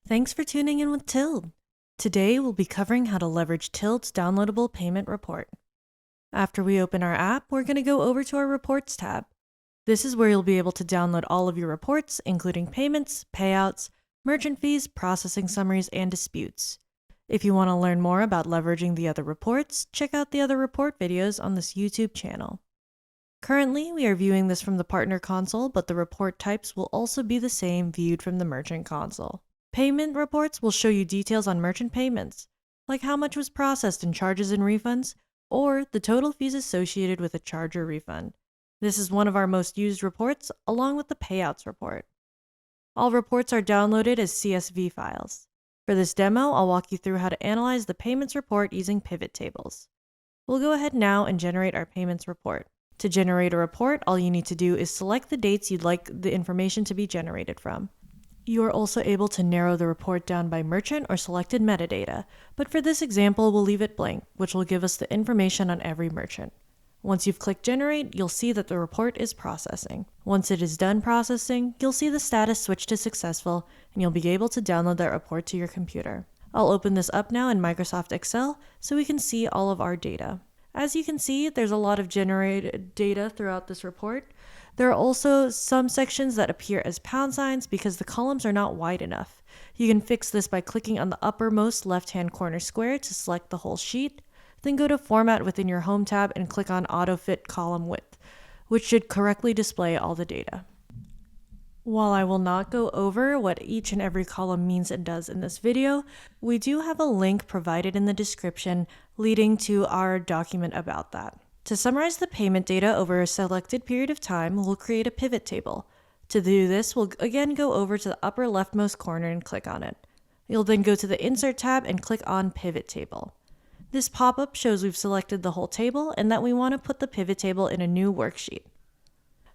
Thanks for tuning in with Tild. Today we'll be covering how to leverage Tild's downloadable payment report. After we open our app, we're going to go over to our Reports tab. This is where you'll be able to download all of your reports, including payments, payouts, merchant fees, processing summaries, and disputes. If you want to learn more about leveraging the other reports, check out the other report videos on this YouTube channel. Currently, we are viewing this from the partner console, but the report types will also be the same viewed from the merchant console. Payment reports will show you details on merchant payments, like how much was processed in charges and refunds, or the total fees associated with a charge or refund. This is one of our most used reports, along with the payouts report. All reports are downloaded as CSV files. For this demo, I'll walk you through how to analyze the payments report using pivot tables. We'll go ahead now and generate our payments report. To generate a report, all you need to do is select the dates you'd like the information to be generated from. You are also able to narrow the report down by merchant or selected metadata, but for this example, we'll leave it blank, which will give us the information on every merchant. Once you've clicked Generate, you'll see that the report is processing. Once it is done processing, you'll see the status switch to successful, and you'll be able to download that report to your computer. I'll open this up now in Microsoft Excel so we can see all of our data. As you can see, there's a lot of generated data throughout this report. There are also some sections that appear as pound signs because the columns are not wide enough. You can fix this by clicking on the uppermost left-hand corner square to select the whole sheet, then go to Format within your Home tab and click on Auto Fit Column Width, which should correctly display all the data. While I will not go over what each and every column means and does in this video, we do have a link provided in the description leading to our document about that. To summarize the payment data over a selected period of time, we'll create a pivot table. To do this, we'll again go over to the upper leftmost corner and click on it. You'll then go to the Insert tab and click on Pivot Table. This pop-up shows we've selected the whole table and that we want to put the pivot table in a new worksheet.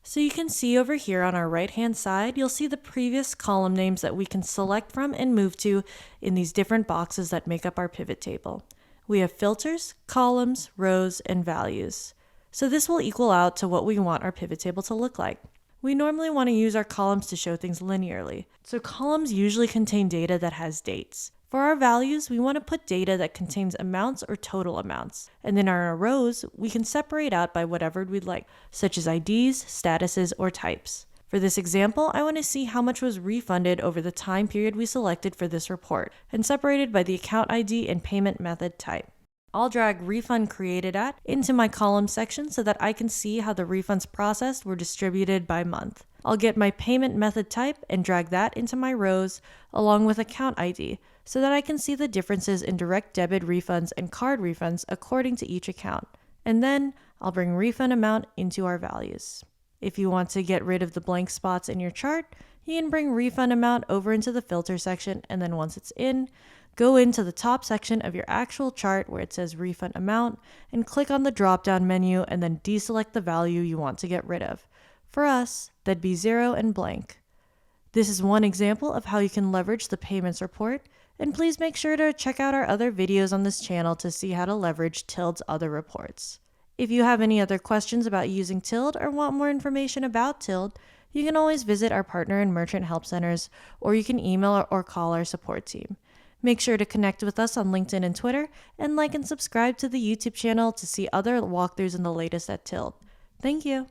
So you can see over here on our right-hand side, you'll see the previous column names that we can select from and move to in these different boxes that make up our pivot table. We have filters, columns, rows, and values. So this will equal out to what we want our pivot table to look like. We normally want to use our columns to show things linearly. So columns usually contain data that has dates. For our values, we want to put data that contains amounts or total amounts. And then our rows, we can separate out by whatever we'd like, such as IDs, statuses, or types. For this example, I want to see how much was refunded over the time period we selected for this report, and separated by the account ID and payment method type. I'll drag Refund Created At into my column section so that I can see how the refunds processed were distributed by month. I'll get my payment method type and drag that into my rows along with account ID so that I can see the differences in direct debit refunds and card refunds according to each account. And then I'll bring refund amount into our values. If you want to get rid of the blank spots in your chart, you can bring refund amount over into the filter section, and then once it's in, go into the top section of your actual chart where it says refund amount and click on the drop-down menu and then deselect the value you want to get rid of. For us, that'd be 0 and blank. This is one example of how you can leverage the payments report, and please make sure to check out our other videos on this channel to see how to leverage Tild's other reports. If you have any other questions about using Tild or want more information about Tild, you can always visit our partner and merchant help centers, or you can email or call our support team. Make sure to connect with us on LinkedIn and Twitter, and like and subscribe to the YouTube channel to see other walkthroughs and the latest at Tild. Thank you.